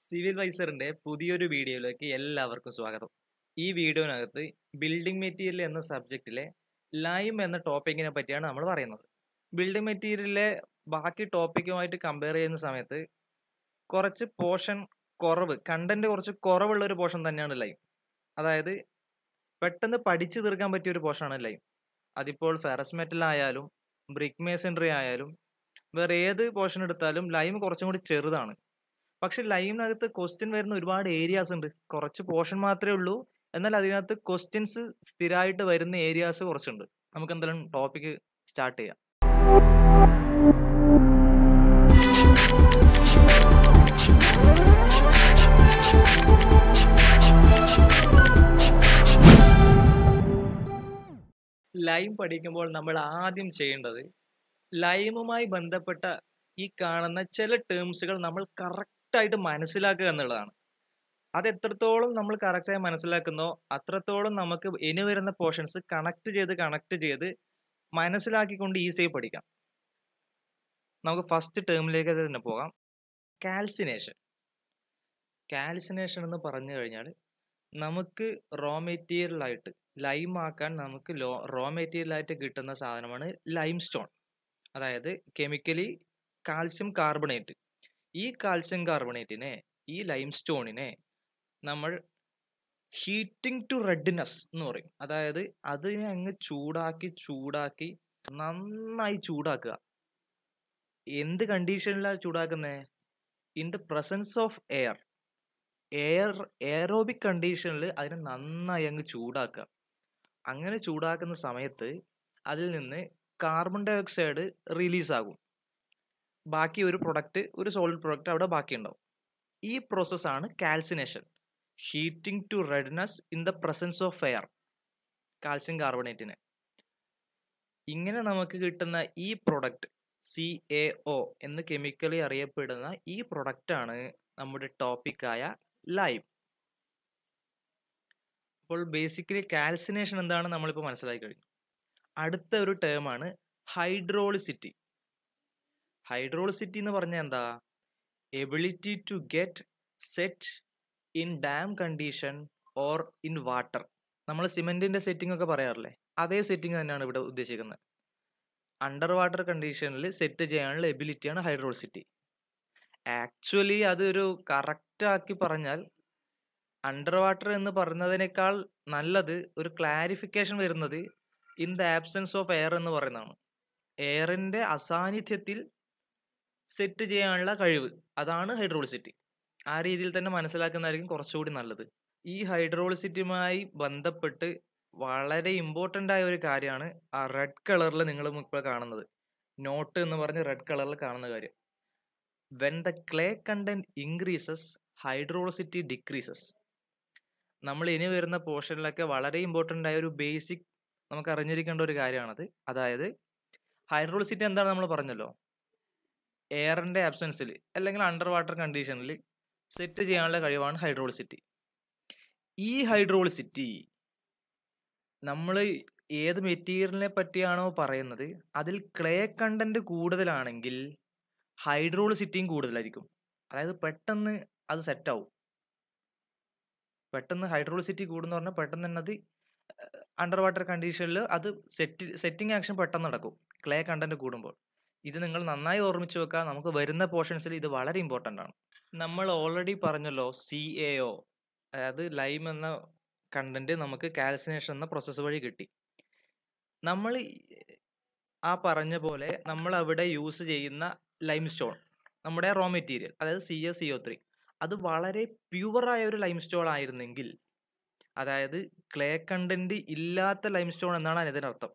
Civil വൈസറിന്റെ പുതിയൊരു വീഡിയോയിലേക്ക് എല്ലാവർക്കും സ്വാഗതം. ഈ വീഡിയോനകത്ത് ബിൽഡിംഗ് മെറ്റീരിയൽ എന്ന സബ്ജക്റ്റിലെ ലൈം എന്ന ടോപ്പിക്കിനെ പറ്റിയാണ് നമ്മൾ പറയുന്നത്. ബിൽഡിംഗ് മെറ്റീരിയലിലെ ബാക്കി ടോപ്പിക്കുമായിട്ട് കമ്പയർ ചെയ്യുന്ന സമയത്ത് കുറച്ച് പോർഷൻ കണ്ടന്റ് കുറച്ച് കുറവുള്ള ഒരു പോർഷൻ തന്നെയാണ് ലൈം. അതായത് പെട്ടെന്ന് പഠിച്ചു തീർക്കാൻ പറ്റിയ ഒരു പോർഷനാണ് ലൈം. അതിപ്പോൾ ഫെറസ് മെറ്റൽ ആയാലും ബ്രിക്ക് മേസൺറി ആയാലും വേറെ ഏത് പോർഷൻ എടുത്താലും ലൈം കുറച്ചും കൂടി ചെറുതാണ്. പക്ഷെ ലൈമിനകത്ത് ക്വസ്റ്റ്യൻ വരുന്ന ഒരുപാട് ഏരിയാസ് ഉണ്ട്. കുറച്ച് പോർഷൻ മാത്രമേ ഉള്ളൂ, എന്നാൽ അതിനകത്ത് ക്വസ്റ്റ്യൻസ് സ്ഥിരമായിട്ട് വരുന്ന ഏരിയാസ് കുറച്ചുണ്ട്. നമുക്ക് എന്തായാലും ടോപ്പിക് സ്റ്റാർട്ട് ചെയ്യാം. ലൈം പഠിക്കുമ്പോൾ നമ്മൾ ആദ്യം ചെയ്യേണ്ടത് ലൈമുമായി ബന്ധപ്പെട്ട ഈ കാണുന്ന ചില ടേംസുകൾ നമ്മൾ കറക്റ്റായിട്ട് മനസ്സിലാക്കുക എന്നുള്ളതാണ്. അത് എത്രത്തോളം നമ്മൾ കറക്റ്റായി മനസ്സിലാക്കുന്നോ അത്രത്തോളം നമുക്ക് ഇനി വരുന്ന പോർഷൻസ് കണക്ട് ചെയ്ത് മനസ്സിലാക്കിക്കൊണ്ട് ഈസിയായി പഠിക്കാം. നമുക്ക് ഫസ്റ്റ് ടേമിലേക്ക് തന്നെ പോകാം. കാൽസിനേഷൻ എന്ന് പറഞ്ഞു കഴിഞ്ഞാൽ നമുക്ക് റോ മെറ്റീരിയലായിട്ട് ലൈം ആക്കാൻ നമുക്ക് റോ മെറ്റീരിയലായിട്ട് കിട്ടുന്ന സാധനമാണ് ലൈം സ്റ്റോൺ. അതായത് കെമിക്കലി കാൽസ്യം കാർബണേറ്റ്. ഈ കാൽസ്യം കാർബണേറ്റിനെ, ഈ ലൈം സ്റ്റോണിനെ നമ്മൾ ഹീറ്റിംഗ് ടു റെഡ്നെസ് എന്ന് പറയും. അതായത് അതിനെ അങ്ങ് ചൂടാക്കി നന്നായി ചൂടാക്കുക. എന്ത് കണ്ടീഷനിലാണ് ചൂടാക്കുന്നത്? In the presence of aerobic കണ്ടീഷനിൽ അതിനെ നന്നായി അങ്ങ് ചൂടാക്കുക. അങ്ങനെ ചൂടാക്കുന്ന സമയത്ത് അതിൽ നിന്ന് കാർബൺ ഡൈ ഓക്സൈഡ് റിലീസാകും. ബാക്കി ഒരു സോളിഡ് പ്രൊഡക്റ്റ് അവിടെ ബാക്കിയുണ്ടാവും. ഈ പ്രോസസ്സാണ് calcination. Heating to redness in the presence of air, calcium കാർബണേറ്റിന്. ഇങ്ങനെ നമുക്ക് കിട്ടുന്ന ഈ പ്രൊഡക്റ്റ് CaO എന്ന് കെമിക്കലി അറിയപ്പെടുന്ന ഈ പ്രൊഡക്റ്റാണ് നമ്മുടെ ടോപ്പിക്കായ ലൈം. അപ്പോൾ ബേസിക്കലി കാൽസിനേഷൻ എന്താണ് നമ്മളിപ്പോൾ മനസ്സിലാക്കി കഴിഞ്ഞു. അടുത്ത ഒരു ടേമാണ് ഹൈഡ്രോളിസിറ്റി. ഹൈഡ്രോളിസിറ്റി എന്ന് പറഞ്ഞാൽ എന്താ? Ability to get set in damp condition or in water. നമ്മൾ സിമെന്റിന്റെ സെറ്റിംഗ് ഒക്കെ പറയാറില്ലേ, അതേ സെറ്റിംഗ് തന്നെയാണ് ഇവിടെ ഉദ്ദേശിക്കുന്നത്. അണ്ടർ വാട്ടർ കണ്ടീഷനിൽ സെറ്റ് ചെയ്യാനുള്ള എബിലിറ്റിയാണ് ഹൈഡ്രോളിസിറ്റി. ആക്ച്വലി അതൊരു കറക്റ്റ് ആക്കി പറഞ്ഞാൽ അണ്ടർ വാട്ടർ എന്ന് പറയുന്നതിനേക്കാൾ നല്ലത് ഒരു ക്ലാരിഫിക്കേഷൻ വരുന്നത് in the absence of air എന്ന് പറയുന്നതാണ്. എയറിന്റെ അസാന്നിധ്യത്തിൽ സെറ്റ് ചെയ്യാനുള്ള കഴിവ്, അതാണ് ഹൈഡ്രോളിസിറ്റി. ആ രീതിയിൽ തന്നെ മനസ്സിലാക്കുന്നതായിരിക്കും കുറച്ചുകൂടി നല്ലത്. ഈ ഹൈഡ്രോളിസിറ്റിയുമായി ബന്ധപ്പെട്ട് വളരെ ഇമ്പോർട്ടൻ്റ് ആയ ഒരു കാര്യമാണ് ആ റെഡ് കളറിൽ നിങ്ങൾ ഇപ്പോൾ കാണുന്നത്. നോട്ട് എന്ന് പറഞ്ഞ് റെഡ് കളറിൽ കാണുന്ന കാര്യം. When the clay content increases hydraulicity decreases. നമ്മൾ ഇനി വരുന്ന പോർഷനിലൊക്കെ വളരെ ഇമ്പോർട്ടൻ്റ് ആയ ഒരു ബേസിക് നമുക്ക് അറിഞ്ഞിരിക്കേണ്ട ഒരു കാര്യമാണത്. അതായത് ഹൈഡ്രോളിസിറ്റി എന്താണ് നമ്മൾ പറഞ്ഞല്ലോ, എയറിന്റെ ആബ്സെൻസിൽ അല്ലെങ്കിൽ അണ്ടർ വാട്ടർ കണ്ടീഷനിൽ സെറ്റ് ചെയ്യാനുള്ള കഴിവാണ് ഹൈഡ്രോളിസിറ്റി. ഈ ഹൈഡ്രോളിസിറ്റി നമ്മൾ ഏത് മെറ്റീരിയലിനെ പറ്റിയാണോ പറയുന്നത് അതിൽ ക്ലേ കണ്ടന്റ് കൂടുതലാണെങ്കിൽ ഹൈഡ്രോളിസിറ്റിയും കൂടുതലായിരിക്കും. അതായത് പെട്ടെന്ന് അത് സെറ്റാവും. പെട്ടെന്ന് ഹൈഡ്രോളിസിറ്റി കൂടുന്ന പറഞ്ഞാൽ പെട്ടെന്ന് തന്നെ അത് അണ്ടർ വാട്ടർ കണ്ടീഷനിൽ അത് സെറ്റിംഗ് ആക്ഷൻ പെട്ടെന്ന് നടക്കും ക്ലേ കണ്ടന്റ് കൂടുമ്പോൾ. ഇത് നിങ്ങൾ നന്നായി ഓർമ്മിച്ച് വെക്കുക. നമുക്ക് വരുന്ന പോർഷൻസിൽ ഇത് വളരെ ഇമ്പോർട്ടൻ്റ് ആണ്. നമ്മൾ ഓൾറെഡി പറഞ്ഞല്ലോ CaO, അതായത് ലൈം എന്ന കണ്ടന്റ് നമുക്ക് കാൽസിനേഷൻ എന്ന പ്രോസസ്സ് വഴി കിട്ടി. നമ്മൾ ആ പറഞ്ഞ പോലെ നമ്മൾ അവിടെ യൂസ് ചെയ്യുന്ന ലൈം സ്റ്റോൺ, നമ്മുടെ റോ മെറ്റീരിയൽ, അതായത് CaCO3, അത് വളരെ പ്യുവറായ ഒരു ലൈം സ്റ്റോൺ ആയിരുന്നെങ്കിൽ, അതായത് ക്ലേ കണ്ടന്റ് ഇല്ലാത്ത ലൈം സ്റ്റോൺ എന്നാണ് ഇതിനർത്ഥം.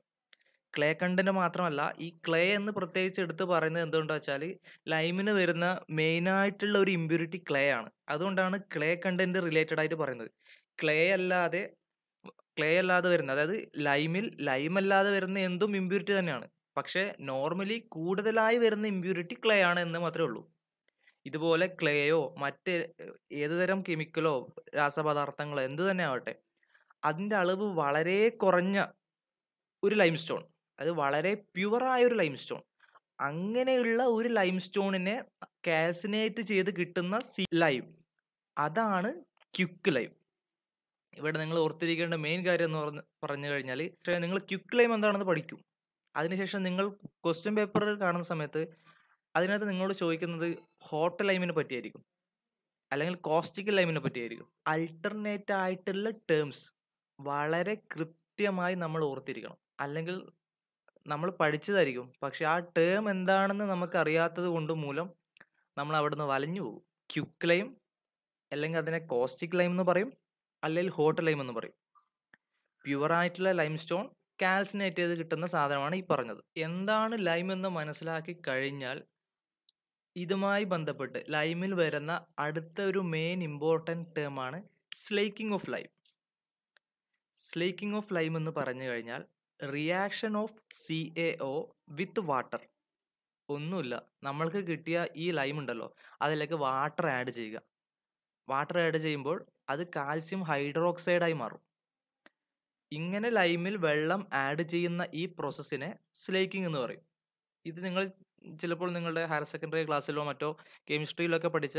ക്ലേ കണ്ടന്റ് മാത്രമല്ല, ഈ ക്ലേ എന്ന് പ്രത്യേകിച്ച് എടുത്ത് പറയുന്നത് എന്തുകൊണ്ടാണെന്ന് വെച്ചാൽ ലൈമിന് വരുന്ന മെയിനായിട്ടുള്ള ഒരു ഇമ്പ്യൂരിറ്റി ക്ലേ ആണ്. അതുകൊണ്ടാണ് ക്ലേ കണ്ടന്റ് റിലേറ്റഡ് ആയിട്ട് പറയുന്നത്. ക്ലേ അല്ലാതെ വരുന്ന, അതായത് ലൈമല്ലാതെ വരുന്ന എന്തും ഇമ്പ്യൂരിറ്റി തന്നെയാണ്. പക്ഷേ നോർമലി കൂടുതലായി വരുന്ന ഇമ്പ്യൂരിറ്റി ക്ലേ ആണ് എന്ന് മാത്രമേ ഉള്ളൂ. ഇതുപോലെ ക്ലേയോ മറ്റ് ഏതുതരം കെമിക്കലോ രാസപദാർത്ഥങ്ങളോ എന്ത് തന്നെ ആവട്ടെ, അതിൻ്റെ അളവ് വളരെ കുറഞ്ഞ ഒരു ലൈം സ്റ്റോൺ, അത് വളരെ പ്യുവറായ ഒരു ലൈം സ്റ്റോൺ, അങ്ങനെയുള്ള ഒരു ലൈം സ്റ്റോണിനെ കാൽസിനേറ്റ് ചെയ്ത് കിട്ടുന്ന ലൈം, അതാണ് ക്വിക്ക് ലൈം. ഇവിടെ നിങ്ങൾ ഓർത്തിരിക്കേണ്ട മെയിൻ കാര്യം എന്ന് പറഞ്ഞു കഴിഞ്ഞാൽ, പക്ഷേ നിങ്ങൾ ക്വിക്ക് ലൈം എന്താണെന്ന് പഠിക്കും. അതിനുശേഷം നിങ്ങൾ ക്വസ്റ്റ്യൻ പേപ്പർ കാണുന്ന സമയത്ത് അതിനകത്ത് നിങ്ങളോട് ചോദിക്കുന്നത് ഹോട്ട് ലൈമിനെ പറ്റിയായിരിക്കും, അല്ലെങ്കിൽ കോസ്റ്റിക് ലൈമിനെ പറ്റിയായിരിക്കും. അൾട്ടർനേറ്റ് ആയിട്ടുള്ള ടേംസ് വളരെ കൃത്യമായി നമ്മൾ ഓർത്തിരിക്കണം. അല്ലെങ്കിൽ നമ്മൾ പഠിച്ചതായിരിക്കും, പക്ഷെ ആ ടേം എന്താണെന്ന് നമുക്ക് അറിയാത്തത് കൊണ്ട് മൂലം നമ്മൾ അവിടുന്ന് വലഞ്ഞു പോകും. ക്വിക്ക് ലൈം, അല്ലെങ്കിൽ അതിനെ കോസ്റ്റിക് ലൈം എന്ന് പറയും, അല്ലെങ്കിൽ ഹോട്ട് ലൈം എന്ന് പറയും. പ്യുവറായിട്ടുള്ള ലൈം സ്റ്റോൺ കാൽസിനേറ്റ് ചെയ്ത് കിട്ടുന്ന സാധനമാണ് ഈ പറഞ്ഞത്. എന്താണ് ലൈം എന്ന് മനസ്സിലാക്കി കഴിഞ്ഞാൽ ഇതുമായി ബന്ധപ്പെട്ട് ലൈമിൽ വരുന്ന അടുത്ത ഒരു മെയിൻ ഇമ്പോർട്ടൻറ്റ് ടേം ആണ് slaking of lime. Slaking of lime എന്ന് പറഞ്ഞു കഴിഞ്ഞാൽ reaction of CaO with water. ഒന്നുമില്ല, നമ്മൾക്ക് കിട്ടിയ ഈ ലൈം ഉണ്ടല്ലോ, അതിലേക്ക് വാട്ടർ ആഡ് ചെയ്യുക. വാട്ടർ ആഡ് ചെയ്യുമ്പോൾ അത് കാൽസ്യം ഹൈഡ്രോക്സൈഡായി മാറും. ഇങ്ങനെ ലൈമിൽ വെള്ളം ആഡ് ചെയ്യുന്ന ഈ പ്രോസസ്സിനെ സ്ലേക്കിംഗ് എന്ന് പറയും. ഇത് നിങ്ങൾ ചിലപ്പോൾ നിങ്ങളുടെ ഹയർ സെക്കൻഡറി ക്ലാസ്സിലോ മറ്റോ കെമിസ്ട്രിയിലോ ഒക്കെ പഠിച്ച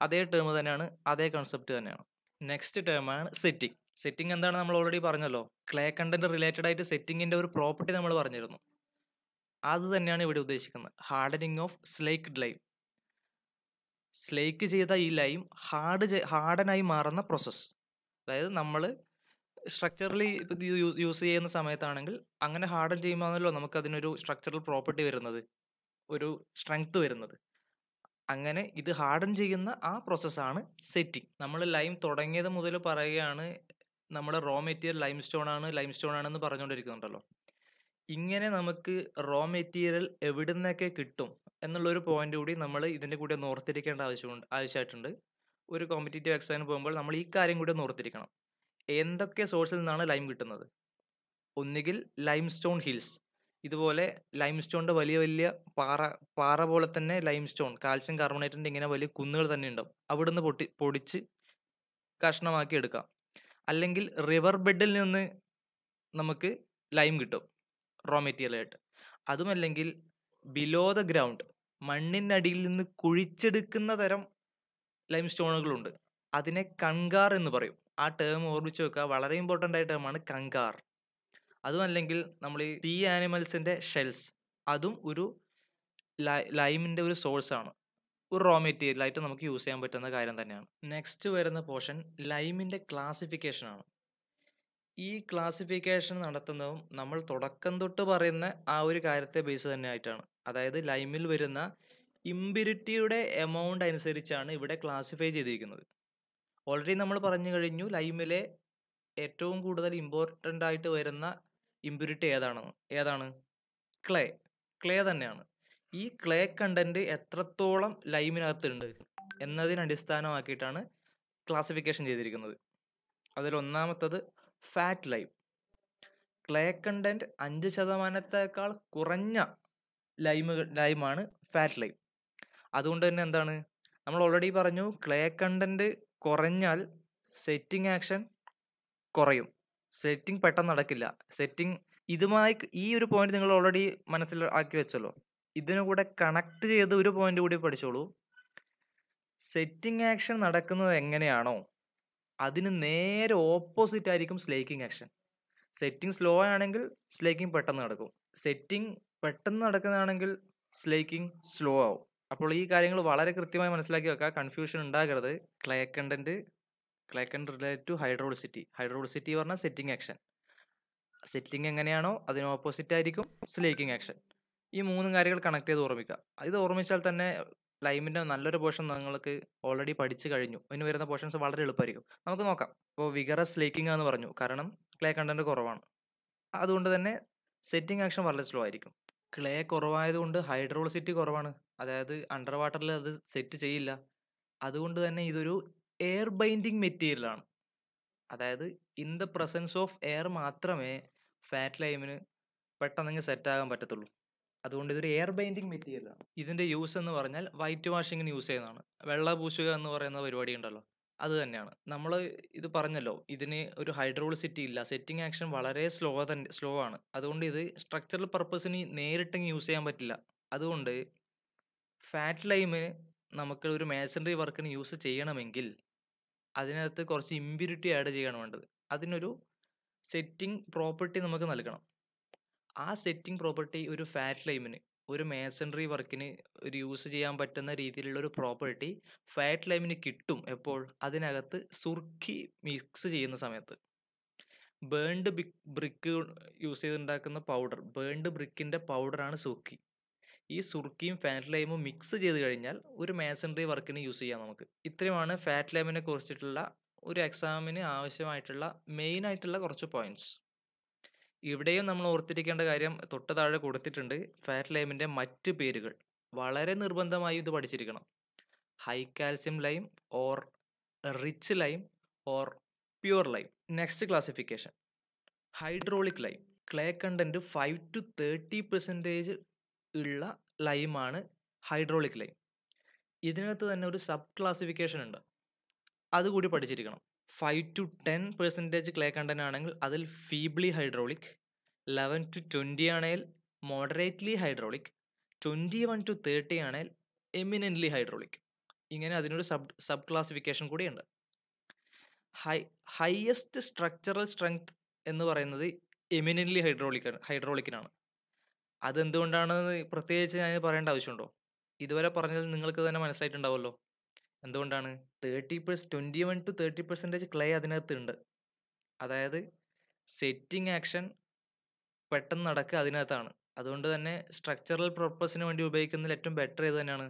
അതേ ടേം തന്നെയാണ്, അതേ കൺസെപ്റ്റ് തന്നെയാണ്. Next ടേമാണ് setting. സെറ്റിംഗ് എന്താണ് നമ്മൾ ഓൾറെഡി പറഞ്ഞല്ലോ. ക്ലേ കണ്ടന്റ് റിലേറ്റഡ് ആയിട്ട് സെറ്റിങ്ങിന്റെ ഒരു പ്രോപ്പർട്ടി നമ്മൾ പറഞ്ഞിരുന്നു. അത് തന്നെയാണ് ഇവിടെ ഉദ്ദേശിക്കുന്നത്. Hardening of slaked lime. Slake ചെയ്ത ഈ ലൈം ഹാർഡനായി മാറുന്ന പ്രോസസ്സ്. അതായത് നമ്മൾ സ്ട്രക്ചറലി ഇത് യൂസ് ചെയ്യുന്ന സമയത്താണെങ്കിൽ അങ്ങനെ ഹാർഡൻ ചെയ്യുമ്പോഴാണല്ലോ നമുക്ക് അതിനൊരു സ്ട്രക്ചറൽ പ്രോപ്പർട്ടി വരുന്നത്, ഒരു സ്ട്രെങ്ത് വരുന്നത്. അങ്ങനെ ഇത് ഹാർഡൻ ചെയ്യുന്ന ആ പ്രോസസ്സാണ് സെറ്റിംഗ്. നമ്മൾ ലൈം തുടങ്ങിയത് മുതൽ പറയുകയാണ് നമ്മുടെ റോ മെറ്റീരിയൽ ലൈം സ്റ്റോൺ ആണെന്ന് പറഞ്ഞുകൊണ്ടിരിക്കുന്നുണ്ടല്ലോ. ഇങ്ങനെ നമുക്ക് റോ മെറ്റീരിയൽ എവിടെ നിന്നൊക്കെ കിട്ടും എന്നുള്ളൊരു പോയിന്റ് കൂടി നമ്മൾ ഇതിൻ്റെ കൂടെ ഒന്ന് ഓർത്തിരിക്കേണ്ട ആവശ്യമായിട്ടുണ്ട്. ഒരു കോമ്പറ്റേറ്റീവ് എക്സാമിന് പോകുമ്പോൾ നമ്മൾ ഈ കാര്യം കൂടി ഒന്ന് ഓർത്തിരിക്കണം. എന്തൊക്കെ സോഴ്സിൽ നിന്നാണ് ലൈം കിട്ടുന്നത്? ഒന്നുകിൽ ലൈം സ്റ്റോൺ ഹിൽസ്, ഇതുപോലെ ലൈം സ്റ്റോണിൻ്റെ വലിയ വലിയ പാറ പോലെ തന്നെ ലൈം സ്റ്റോൺ കാൽസ്യം കാർബണേറ്റിൻ്റെ ഇങ്ങനെ വലിയ കുന്നുകൾ തന്നെ ഉണ്ടാവും. അവിടുന്ന് പൊടിച്ച് കഷ്ണമാക്കി എടുക്കാം. അല്ലെങ്കിൽ റിവർ ബെഡിൽ നിന്ന് നമുക്ക് ലൈം കിട്ടും റോ മെറ്റീരിയലായിട്ട്. അതുമല്ലെങ്കിൽ ബിലോ ദ ഗ്രൗണ്ട്, മണ്ണിനടിയിൽ നിന്ന് കുഴിച്ചെടുക്കുന്ന തരം ലൈം സ്റ്റോണുകളുണ്ട്. അതിനെ കങ്കാർ എന്ന് പറയും. ആ ടേം ഓർമ്മിച്ച് വെക്കുക, വളരെ ഇമ്പോർട്ടൻ്റ് ആയ ടേമാണ് കങ്കാർ. അതുമല്ലെങ്കിൽ നമ്മൾ ഈ സീ ആനിമൽസിൻ്റെ ഷെൽസ്, അതും ഒരു ലൈമിൻ്റെ ഒരു സോഴ്സാണ്, ഒരു റോ മെറ്റീരിയലായിട്ട് നമുക്ക് യൂസ് ചെയ്യാൻ പറ്റുന്ന കാര്യം തന്നെയാണ്. നെക്സ്റ്റ് വരുന്ന പോർഷൻ ലൈമിൻ്റെ ക്ലാസിഫിക്കേഷനാണ്. ഈ ക്ലാസിഫിക്കേഷൻ നടത്തുന്നതും നമ്മൾ തുടക്കം തൊട്ട് പറയുന്ന ആ ഒരു കാര്യത്തെ ബേസ് തന്നെ ആയിട്ടാണ്. അതായത് ലൈമിൽ വരുന്ന ഇമ്പ്യൂരിറ്റിയുടെ എമൗണ്ട് അനുസരിച്ചാണ് ഇവിടെ ക്ലാസിഫൈ ചെയ്തിരിക്കുന്നത്. ഓൾറെഡി നമ്മൾ പറഞ്ഞു കഴിഞ്ഞു ലൈമിലെ ഏറ്റവും കൂടുതൽ ഇമ്പോർട്ടൻ്റ് ആയിട്ട് വരുന്ന ഇമ്പ്യൂരിറ്റി ഏതാണ്? ക്ലേ തന്നെയാണ്. ഈ ക്ലേ കണ്ടന്റ് എത്രത്തോളം ലൈമിനകത്തുണ്ട് എന്നതിനെ അടിസ്ഥാനമാക്കിയിട്ടാണ് ക്ലാസിഫിക്കേഷൻ ചെയ്തിരിക്കുന്നത്. അതിൽ ഒന്നാമത്തത് ഫാറ്റ് ലൈം. ക്ലേ കണ്ടന്റ് 5% കുറഞ്ഞ ലൈമാണ് ഫാറ്റ് ലൈം. അതുകൊണ്ട് തന്നെ എന്താണ്, നമ്മൾ ഓൾറെഡി പറഞ്ഞു ക്ലേ കണ്ടന്റ് കുറഞ്ഞാൽ സെറ്റിംഗ് ആക്ഷൻ കുറയും, സെറ്റിംഗ് പെട്ടെന്ന് നടക്കില്ല. ഇതുമായി ഈ ഒരു പോയിന്റ് നിങ്ങൾ ഓൾറെഡി മനസ്സിലാക്കി വെച്ചല്ലോ. ഇതിനു കൂടെ കണക്ട് ചെയ്ത് ഒരു പോയിന്റ് കൂടി പഠിച്ചോളൂ. സെറ്റിംഗ് ആക്ഷൻ നടക്കുന്നത് എങ്ങനെയാണോ അതിന് നേരെ ഓപ്പോസിറ്റ് ആയിരിക്കും സ്ലേക്കിംഗ് ആക്ഷൻ. സെറ്റിംഗ് സ്ലോ ആണെങ്കിൽ സ്ലേക്കിംഗ് പെട്ടെന്ന് നടക്കും, സെറ്റിംഗ് പെട്ടെന്ന് നടക്കുന്നതാണെങ്കിൽ സ്ലേക്കിംഗ് സ്ലോ ആവും. അപ്പോൾ ഈ കാര്യങ്ങൾ വളരെ കൃത്യമായി മനസ്സിലാക്കി വെക്കുക, കൺഫ്യൂഷൻ ഉണ്ടാകരുത്. ക്ലേ കണ്ടന്റ് റിലേറ്റ് ടു ഹൈഡ്രോളിസിറ്റി പറഞ്ഞാൽ സെറ്റിംഗ് ആക്ഷൻ. സെറ്റിംഗ് എങ്ങനെയാണോ അതിന് ഓപ്പോസിറ്റ് ആയിരിക്കും സ്ലേക്കിംഗ് ആക്ഷൻ. ഈ 3 കാര്യങ്ങൾ കണക്ട് ചെയ്ത് ഓർമ്മിക്കുക. ഇത് ഓർമ്മിച്ചാൽ തന്നെ ലൈമിൻ്റെ നല്ലൊരു പോർഷൻ നിങ്ങൾക്ക് ഓൾറെഡി പഠിച്ചു കഴിഞ്ഞു. ഇനി വരുന്ന പോർഷൻസ് വളരെ എളുപ്പമായിരിക്കും. നമുക്ക് നോക്കാം. ഇപ്പോൾ വിഗറസ് സ്ലേക്കിംഗ് എന്ന് പറഞ്ഞു, കാരണം ക്ലേ കണ്ടന്റ് കുറവാണ്. അതുകൊണ്ട് തന്നെ സെറ്റിംഗ് ആക്ഷൻ വളരെ സ്ലോ ആയിരിക്കും. ക്ലേ കുറവായതുകൊണ്ട് ഹൈഡ്രോളിസിറ്റി കുറവാണ്, അതായത് അണ്ടർ വാട്ടറിൽ അത് സെറ്റ് ചെയ്യില്ല. അതുകൊണ്ട് തന്നെ ഇതൊരു എയർ ബൈൻഡിങ് മെറ്റീരിയലാണ്. അതായത് in the presence of air മാത്രമേ ഫാറ്റ് ലൈമിന് പെട്ടെന്ന് സെറ്റ് ആകാൻ പറ്റത്തുള്ളൂ. അതുകൊണ്ട് ഇതൊരു എയർ ബൈൻഡിങ് മെറ്റീരിയലാണ്. ഇതിൻ്റെ യൂസ് എന്ന് പറഞ്ഞാൽ വൈറ്റ് വാഷിങ്ങിന് യൂസ് ചെയ്യുന്നതാണ്. വെള്ള പൂശുക എന്ന് പറയുന്ന പരിപാടി ഉണ്ടല്ലോ, അത് തന്നെയാണ്. നമ്മൾ ഇത് പറഞ്ഞല്ലോ, ഇതിന് ഒരു ഹൈഡ്രോളിസിറ്റി ഇല്ല, സെറ്റിംഗ് ആക്ഷൻ വളരെ സ്ലോ ആണ്. അതുകൊണ്ട് ഇത് സ്ട്രക്ചറൽ പർപ്പസിന് നേരിട്ട് യൂസ് ചെയ്യാൻ പറ്റില്ല. അതുകൊണ്ട് ഫാറ്റ് ലൈമിന് നമുക്ക് ഒരു മേസണറി വർക്കിന് യൂസ് ചെയ്യണമെങ്കിൽ അതിനകത്ത് കുറച്ച് ഇമ്പ്യൂരിറ്റി ആഡ് ചെയ്യാണ് വേണ്ടത്. അതിനൊരു സെറ്റിംഗ് പ്രോപ്പർട്ടി നമുക്ക് നൽകണം. ആ സെറ്റിംഗ് പ്രോപ്പർട്ടി ഒരു ഫാറ്റ് ലൈമിന്, ഒരു മേസൺറി വർക്കിന് ഒരു യൂസ് ചെയ്യാൻ പറ്റുന്ന രീതിയിലുള്ള ഒരു പ്രോപ്പർട്ടി ഫാറ്റ് ലൈമിന് കിട്ടും. എപ്പോൾ? അതിനകത്ത് സുർക്കി മിക്സ് ചെയ്യുന്ന സമയത്ത്. ബേൺഡ് ബ്രിക്ക് യൂസ് ചെയ്തുണ്ടാക്കുന്ന പൗഡർ, ബേൺഡ് ബ്രിക്കിൻ്റെ പൗഡറാണ് സുർക്കി. ഈ സുർക്കിയും ഫാറ്റ് ലൈമും മിക്സ് ചെയ്ത് കഴിഞ്ഞാൽ ഒരു മേസൺറി വർക്കിന് യൂസ് ചെയ്യാം നമുക്ക്. ഇത്രയുമാണ് ഫാറ്റ് ലൈമിനെ കുറിച്ചിട്ടുള്ള ഒരു എക്സാമിന് ആവശ്യമായിട്ടുള്ള മെയിൻ ആയിട്ടുള്ള കുറച്ച് പോയിന്റ്സ്. ഇവിടെയും നമ്മൾ ഓർത്തിരിക്കേണ്ട കാര്യം തൊട്ട് താഴെ കൊടുത്തിട്ടുണ്ട്. ഫാറ്റ് ലൈമിൻ്റെ മറ്റ് പേരുകൾ വളരെ നിർബന്ധമായും ഇത് പഠിച്ചിരിക്കണം. High calcium lime or rich lime or pure lime. Next classification hydraulic lime. Clay content 5 to 30% ഉള്ള ലൈമാണ് ഹൈഡ്രോളിക് ലൈം. ഇതിനകത്ത് തന്നെ ഒരു സബ് ക്ലാസിഫിക്കേഷൻ ഉണ്ട്, അതുകൂടി പഠിച്ചിരിക്കണം. 5 to 10% ക്ലേ കണ്ടന്റ് ആണെങ്കിൽ അതിൽ ഫീബ്ലി ഹൈഡ്രോളിക്, 11 to 20 ആണെങ്കിൽ മോഡറേറ്റ്ലി ഹൈഡ്രോളിക്, 21 to 30 ആണെങ്കിൽ എമിനൻ്റ്ലി ഹൈഡ്രോളിക്. ഇങ്ങനെ അതിനൊരു സബ് ക്ലാസിഫിക്കേഷൻ കൂടിയുണ്ട്. ഹൈയസ്റ്റ് സ്ട്രക്ചറൽ സ്ട്രെങ്ത് എന്ന് പറയുന്നത് എമിനൻ്റ്ലി ഹൈഡ്രോളിക്കിനാണ്. അതെന്തുകൊണ്ടാണെന്ന് പ്രത്യേകിച്ച് ഞാൻ പറയേണ്ട ആവശ്യമുണ്ടോ? ഇതുവരെ പറഞ്ഞാൽ നിങ്ങൾക്ക് തന്നെ മനസ്സിലായിട്ടുണ്ടാവുമല്ലോ എന്തുകൊണ്ടാണ്. 21 to 30% ക്ലേ അതിനകത്ത് ഉണ്ട്. അതായത് സെറ്റിംഗ് ആക്ഷൻ പെട്ടെന്ന് നടക്കുക അതിനകത്താണ്. അതുകൊണ്ട് തന്നെ സ്ട്രക്ചറൽ പർപ്പസിന് വേണ്ടി ഉപയോഗിക്കുന്നതിൽ ഏറ്റവും ബെറ്റർ ഏത് തന്നെയാണ്?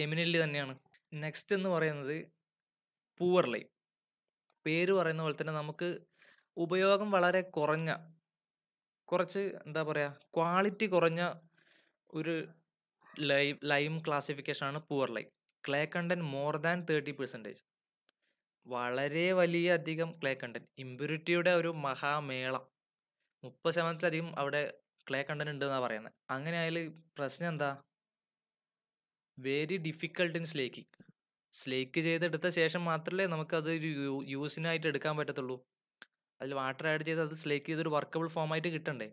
എമിനൻ്റ്ലി തന്നെയാണ്. നെക്സ്റ്റ് എന്ന് പറയുന്നത് പൂവർ ലൈം. പേര് പറയുന്ന പോലെ തന്നെ നമുക്ക് ഉപയോഗം വളരെ കുറഞ്ഞ, കുറച്ച് എന്താ പറയുക, ക്വാളിറ്റി കുറഞ്ഞ ഒരു ലൈം ക്ലാസിഫിക്കേഷനാണ് poor lime. Clay content more than 30%. വളരെ വലിയ അധികം ക്ലേ കണ്ടന്റ്, ഇമ്പ്യൂരിറ്റിയുടെ ഒരു മഹാമേളം. 30%-ലധികം അവിടെ ക്ലേ കണ്ടന്റ് ഉണ്ട് എന്നാണ് പറയുന്നത്. അങ്ങനെ ആയാൽ പ്രശ്നം എന്താ? Very difficult in slaking. Slake ചെയ്തെടുത്ത ശേഷം മാത്രമല്ലേ നമുക്കത് ഒരു യൂസിനായിട്ട് എടുക്കാൻ പറ്റത്തുള്ളൂ. അതിൽ വാട്ടർ ആഡ് ചെയ്ത് അത് സ്ലേക്ക് ചെയ്തൊരു വർക്കബിൾ ഫോമായിട്ട് കിട്ടണ്ടേ.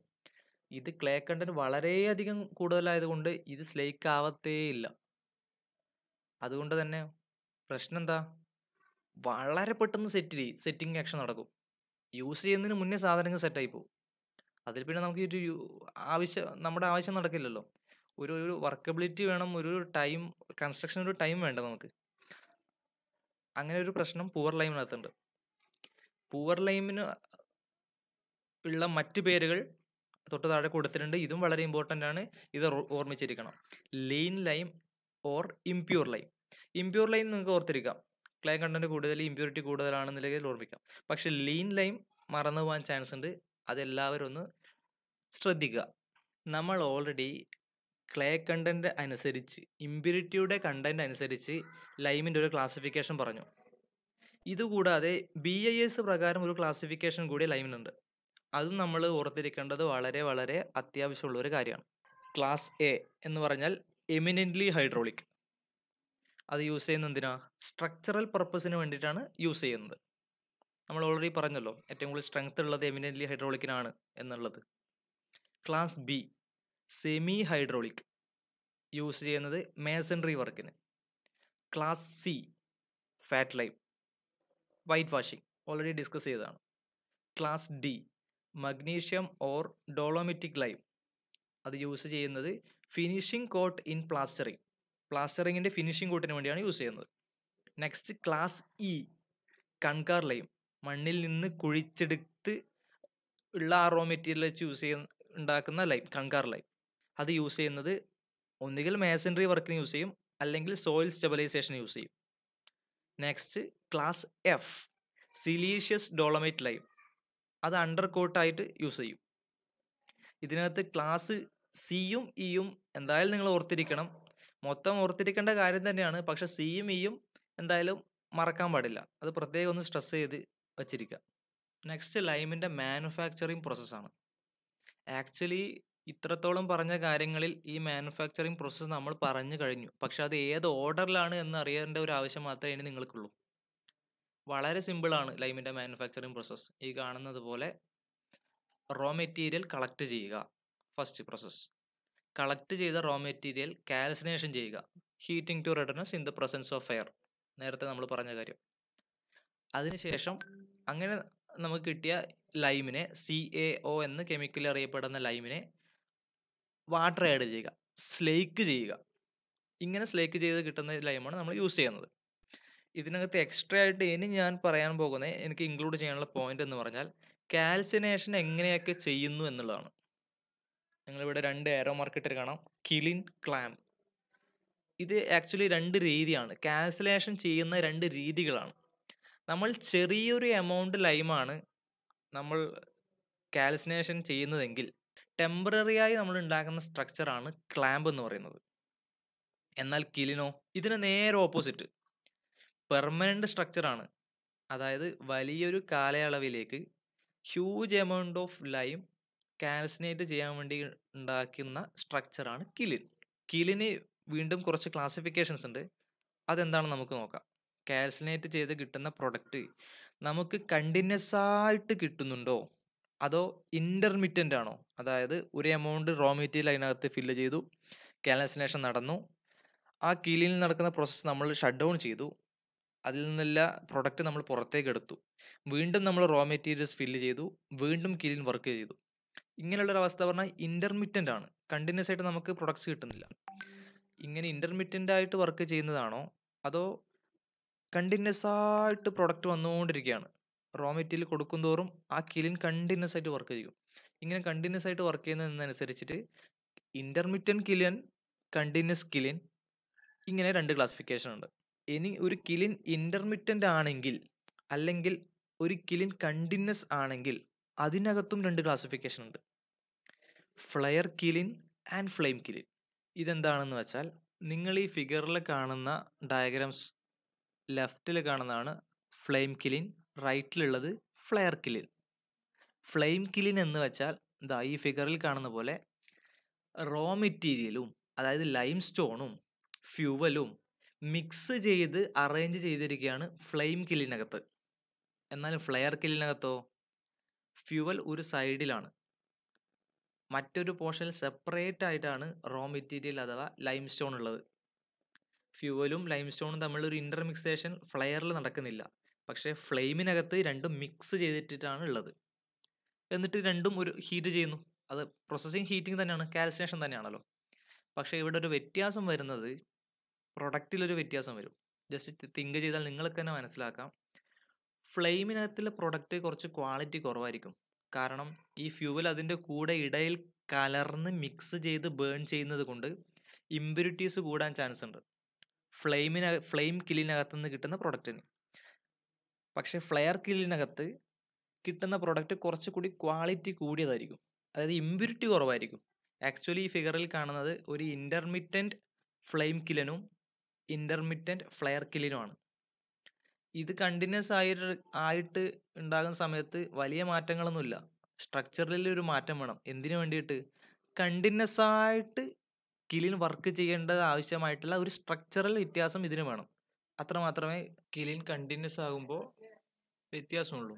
ഇത് ക്ലേ കണ്ടന്റ് വളരെയധികം കൂടുതലായതുകൊണ്ട് ഇത് സ്ലേക്ക് ആവത്തേ ഇല്ല. അതുകൊണ്ട് തന്നെ പ്രശ്നം എന്താ? വളരെ പെട്ടെന്ന് സെറ്റിംഗ് ആക്ഷൻ നടക്കും. യൂസ് ചെയ്യുന്നതിന് മുന്നേ സാധനങ്ങൾ സെറ്റായി പോകും. അതിൽ പിന്നെ നമുക്ക് നമ്മുടെ ആവശ്യം നടക്കില്ലല്ലോ. ഒരു വർക്കബിലിറ്റി വേണം, ഒരു ടൈം, കൺസ്ട്രക്ഷൻ ഒരു ടൈം വേണ്ട നമുക്ക്. അങ്ങനെ ഒരു പ്രശ്നം പൂവർ ലൈമിനകത്തുണ്ട്. പൂവർ ലൈമിന് ഉള്ള മറ്റ് പേരുകൾ തൊട്ട് താഴെ കൊടുത്തിട്ടുണ്ട്. ഇതും വളരെ ഇമ്പോർട്ടൻ്റ് ആണ്, ഇത് ഓർമ്മിച്ചിരിക്കണം. Lean lime or impure lime. Impure lime നിങ്ങൾക്ക് ഓർത്തിരിക്കാം, ക്ലേ കണ്ടന്റ് കൂടുതൽ, ഇമ്പ്യൂരിറ്റി കൂടുതലാണെന്നുണ്ടെങ്കിൽ ഓർമ്മിക്കാം. പക്ഷെ ലീൻ ലൈം മറന്നു പോകാൻ ചാൻസ് ഉണ്ട്. അതെല്ലാവരും ഒന്ന് ശ്രദ്ധിക്കുക. നമ്മൾ ഓൾറെഡി ക്ലേ കണ്ടന്റ് അനുസരിച്ച്, ഇമ്പ്യൂരിറ്റിയുടെ കണ്ടന്റ് അനുസരിച്ച് ലൈമിൻ്റെ ഒരു ക്ലാസിഫിക്കേഷൻ പറഞ്ഞു. ഇതുകൂടാതെ BIS പ്രകാരം ഒരു ക്ലാസിഫിക്കേഷൻ കൂടി ലൈമിനുണ്ട്. അതും നമ്മൾ ഓർത്തിരിക്കേണ്ടത് വളരെ വളരെ അത്യാവശ്യമുള്ള ഒരു കാര്യമാണ്. ക്ലാസ് A എന്ന് പറഞ്ഞാൽ എമിനൻ്റ്ലി ഹൈഡ്രോളിക്. അത് യൂസ് ചെയ്യുന്നത് എന്തിനാ? സ്ട്രക്ചറൽ പർപ്പസിന് വേണ്ടിയിട്ടാണ് യൂസ് ചെയ്യുന്നത്. നമ്മൾ ഓൾറെഡി പറഞ്ഞല്ലോ ഏറ്റവും കൂടുതൽ സ്ട്രെങ്ത് ഉള്ളത് എമിനൻ്റ്ലി ഹൈഡ്രോളിക്കിനാണ് എന്നുള്ളത്. Class B semi hydraulic, use ചെയ്യുന്നത് മേസൺറി വർക്കിന്. Class C fat lime, white washing, already discuss ചെയ്തതാണ്. Class D magnesium or dolomitic lime, അത് യൂസ് ചെയ്യുന്നത് ഫിനിഷിംഗ് കോട്ട് ഇൻ പ്ലാസ്റ്ററിങ്ങിൻ്റെ ഫിനിഷിംഗ് കോട്ടിന് വേണ്ടിയാണ് യൂസ് ചെയ്യുന്നത്. Next class E kankar lime, മണ്ണിൽ നിന്ന് കുഴിച്ചെടുത്ത് ഉള്ള ആ റോ മെറ്റീരിയൽ വെച്ച് ഉണ്ടാക്കുന്ന ലൈം, കൺകാർ ലൈം. അത് യൂസ് ചെയ്യുന്നത് ഒന്നുകിൽ മേസൺറി വർക്കിന് യൂസ് ചെയ്യും, അല്ലെങ്കിൽ സോയിൽ സ്റ്റെബിലൈസേഷന് യൂസ് ചെയ്യും. Next class F siliceous dolomite lime, അത് അണ്ടർ കോട്ടായിട്ട് യൂസ് ചെയ്യും. ഇതിനകത്ത് ക്ലാസ് സിയും ഇയും എന്തായാലും നിങ്ങൾ ഓർത്തിരിക്കണം. മൊത്തം ഓർത്തിരിക്കേണ്ട കാര്യം തന്നെയാണ്, പക്ഷെ സിയും ഇയും എന്തായാലും മറക്കാൻ പാടില്ല. അത് പ്രത്യേകം ഒന്ന് സ്ട്രെസ് ചെയ്ത് വച്ചിരിക്കുക. നെക്സ്റ്റ് ലൈമിൻ്റെ മാനുഫാക്ചറിങ് പ്രോസസ്സാണ്. ആക്ച്വലി ഇത്രത്തോളം പറഞ്ഞ കാര്യങ്ങളിൽ ഈ മാനുഫാക്ചറിങ് പ്രോസസ്സ് നമ്മൾ പറഞ്ഞു കഴിഞ്ഞു. പക്ഷെ അത് ഏത് ഓർഡറിലാണ് എന്ന് അറിയേണ്ട ഒരു ആവശ്യം മാത്രമേ ഇനി നിങ്ങൾക്കുള്ളൂ. വളരെ സിമ്പിളാണ് ലൈമിൻ്റെ മാനുഫാക്ചറിങ് പ്രോസസ്സ്. ഈ കാണുന്നത് പോലെ റോ മെറ്റീരിയൽ കളക്ട് ചെയ്യുക, ഫസ്റ്റ് പ്രോസസ്സ്. കളക്ട് ചെയ്ത റോ മെറ്റീരിയൽ കാൽസിനേഷൻ ചെയ്യുക, heating to redness in the presence of air, നേരത്തെ നമ്മൾ പറഞ്ഞ കാര്യം. അതിനുശേഷം അങ്ങനെ നമുക്ക് കിട്ടിയ ലൈമിനെ CaO എന്ന് കെമിക്കലി അറിയപ്പെടുന്ന ലൈമിനെ വാട്ടർ ആഡ് ചെയ്യുക, സ്ലേക്ക് ചെയ്യുക. ഇങ്ങനെ സ്ലേക്ക് ചെയ്ത് കിട്ടുന്ന ലൈമാണ് നമ്മൾ യൂസ് ചെയ്യുന്നത്. ഇതിനകത്ത് എക്സ്ട്രാ ആയിട്ട് ഇനി ഞാൻ പറയാൻ പോകുന്നത്, എനിക്ക് ഇൻക്ലൂഡ് ചെയ്യാനുള്ള പോയിന്റ് എന്ന് പറഞ്ഞാൽ കാൽസിനേഷൻ എങ്ങനെയൊക്കെ ചെയ്യുന്നു എന്നുള്ളതാണ്. നിങ്ങളിവിടെ 2 ആരോ മാർക്ക് ഇട്ടിട്ട് കാണാം, കിലിൻ, ക്ലാമ്പ്. ഇത് ആക്ച്വലി 2 രീതിയാണ്, കാൽസിനേഷൻ ചെയ്യുന്ന 2 രീതികളാണ്. നമ്മൾ ചെറിയൊരു എമൗണ്ട് ലൈമാണ് നമ്മൾ കാൽസിനേഷൻ ചെയ്യുന്നതെങ്കിൽ ടെമ്പററി ആയി നമ്മൾ ഉണ്ടാക്കുന്ന സ്ട്രക്ചറാണ് ക്ലാമ്പ് എന്ന് പറയുന്നത്. എന്നാൽ കിലിനോ ഇതിന് നേരെ ഓപ്പോസിറ്റ്, പെർമനന്റ് സ്ട്രക്ചറാണ്. അതായത് വലിയൊരു കാലയളവിലേക്ക് ഹ്യൂജ് എമൗണ്ട് ഓഫ് ലൈം കാൽസിനേറ്റ് ചെയ്യാൻ വേണ്ടി ഉണ്ടാക്കുന്ന സ്ട്രക്ചറാണ് കിലിൻ. കിലിന് വീണ്ടും കുറച്ച് ക്ലാസിഫിക്കേഷൻസ് ഉണ്ട്, അതെന്താണെന്ന് നമുക്ക് നോക്കാം. കാൽസിനേറ്റ് ചെയ്ത് കിട്ടുന്ന പ്രൊഡക്റ്റ് നമുക്ക് കണ്ടിന്യൂസ് ആയിട്ട് കിട്ടുന്നുണ്ടോ അതോ ഇൻ്റർമിറ്റൻ്റ് ആണോ? അതായത് ഒരു എമൗണ്ട് റോ മെറ്റീരിയൽ അതിനകത്ത് ഫില്ല് ചെയ്തു, കാൽസിനേഷൻ നടന്നു, ആ കിലിനിൽ നടക്കുന്ന പ്രോസസ്സ് നമ്മൾ ഷട്ട് ഡൗൺ ചെയ്തു, അതിൽ നിന്നുള്ള പ്രൊഡക്റ്റ് നമ്മൾ പുറത്തേക്ക് എടുത്തു, വീണ്ടും നമ്മൾ റോ മെറ്റീരിയൽസ് ഫില്ല് ചെയ്തു, വീണ്ടും കിലിൻ വർക്ക് ചെയ്തു. ഇങ്ങനെയുള്ളൊരവസ്ഥ പറഞ്ഞാൽ ഇൻ്റർമിറ്റൻ്റ് ആണ്, കണ്ടിന്യൂസ് ആയിട്ട് നമുക്ക് പ്രൊഡക്ട്സ് കിട്ടുന്നില്ല. ഇങ്ങനെ ഇൻ്റർമിറ്റൻ്റ് ആയിട്ട് വർക്ക് ചെയ്യുന്നതാണോ അതോ കണ്ടിന്യൂസ് ആയിട്ട് പ്രൊഡക്റ്റ് വന്നുകൊണ്ടിരിക്കുകയാണ്, റോ മെറ്റീരിയൽ കൊടുക്കും തോറും ആ കിലിൻ കണ്ടിന്യൂസ് ആയിട്ട് വർക്ക് ചെയ്യും. ഇങ്ങനെ കണ്ടിന്യൂസ് ആയിട്ട് വർക്ക് ചെയ്യുന്നതിനനുസരിച്ചിട്ട് ഇൻ്റർമിറ്റൻ്റ് കിലിൻ, കണ്ടിന്യൂസ് കിലിൻ, ഇങ്ങനെ 2 ക്ലാസിഫിക്കേഷൻ ഉണ്ട്. ഇനി ഒരു കിലിൻ ഇൻ്റർമിറ്റൻ്റ് ആണെങ്കിൽ അല്ലെങ്കിൽ ഒരു കിലിൻ കണ്ടിന്യൂസ് ആണെങ്കിൽ അതിനകത്തും 2 ക്ലാസിഫിക്കേഷൻ ഉണ്ട്, flare kiln and flame kiln. ഇതെന്താണെന്ന് വെച്ചാൽ നിങ്ങൾ ഈ ഫിഗറിൽ കാണുന്ന ഡയഗ്രാംസ് ലെഫ്റ്റിൽ കാണുന്നതാണ് ഫ്ലെയിം കിലിൻ, റൈറ്റിലുള്ളത് ഫ്ലെയർ കിലിൻ. ഫ്ലെയിം കിലിൻ എന്ന് വെച്ചാൽ ഇതാ ഈ ഫിഗറിൽ കാണുന്ന പോലെ റോ മെറ്റീരിയലും അതായത് ലൈം സ്റ്റോണും ഫ്യൂവലും മിക്സ് ചെയ്ത് അറേഞ്ച് ചെയ്തിരിക്കുകയാണ് ഫ്ലെയിം കില്ലിനകത്ത്. എന്നാൽ ഫ്ലെയർ കില്ലിനകത്തോ ഫ്യൂവൽ ഒരു സൈഡിലാണ്, മറ്റൊരു പോർഷനിൽ സെപ്പറേറ്റ് ആയിട്ടാണ് റോ മെറ്റീരിയൽ അഥവാ ലൈം സ്റ്റോൺ ഉള്ളത്. ഫ്യൂവലും ലൈം സ്റ്റോണും തമ്മിലൊരു ഇൻ്റർമിക്സേഷൻ ഫ്ലെയറിൽ നടക്കുന്നില്ല, പക്ഷേ ഫ്ലെയിമിനകത്ത് രണ്ടും മിക്സ് ചെയ്തിട്ടാണ് ഉള്ളത്. എന്നിട്ട് രണ്ടും ഒരു ഹീറ്റ് ചെയ്യുന്നു, അത് പ്രോസസ്സിങ് ഹീറ്റിംഗ് തന്നെയാണ്, കാൽസിനേഷൻ തന്നെയാണല്ലോ. പക്ഷേ ഇവിടെ ഒരു വ്യത്യാസം വരുന്നത്, പ്രൊഡക്റ്റിലൊരു വ്യത്യാസം വരും. ജസ്റ്റ് തിങ്ക് ചെയ്താൽ നിങ്ങൾക്ക് തന്നെ മനസ്സിലാക്കാം. ഫ്ലെയിമിനകത്തുള്ള പ്രൊഡക്റ്റ് കുറച്ച് ക്വാളിറ്റി കുറവായിരിക്കും, കാരണം ഈ ഫ്യൂവൽ അതിൻ്റെ കൂടെ ഇടയിൽ കലർന്ന് മിക്സ് ചെയ്ത് ബേൺ ചെയ്യുന്നത് കൊണ്ട് ഇമ്പ്യൂരിറ്റീസ് കൂടാൻ ചാൻസ് ഉണ്ട് ഫ്ലെയിം കില്ലിനകത്ത് നിന്ന് കിട്ടുന്ന പ്രൊഡക്റ്റിന്. പക്ഷേ ഫ്ലെയർ കില്ലിനകത്ത് കിട്ടുന്ന പ്രൊഡക്റ്റ് കുറച്ചുകൂടി ക്വാളിറ്റി കൂടിയതായിരിക്കും, അതായത് ഇമ്പ്യൂരിറ്റി കുറവായിരിക്കും. ആക്ച്വലി ഈ ഫിഗറിൽ കാണുന്നത് ഒരു ഇൻ്റർമിറ്റൻറ്റ് ഫ്ലെയിം കില്ലിനും ഇൻ്റർമിറ്റൻറ്റ് ഫ്ലെയർ കില്ലിനുമാണ്. ഇത് കണ്ടിന്യൂസ് ആയിട്ട് ഉണ്ടാകുന്ന സമയത്ത് വലിയ മാറ്റങ്ങളൊന്നുമില്ല, സ്ട്രക്ചറിൽ ഒരു മാറ്റം വേണം. എന്തിനു വേണ്ടിയിട്ട്? കണ്ടിന്യൂസ് ആയിട്ട് കിലിൻ വർക്ക് ചെയ്യേണ്ടത് ആവശ്യമായിട്ടുള്ള ഒരു സ്ട്രക്ചറൽ വ്യത്യാസം ഇതിന് വേണം. അത്ര മാത്രമേ കിലിൻ കണ്ടിന്യൂസ് ആകുമ്പോൾ വ്യത്യാസമുള്ളൂ.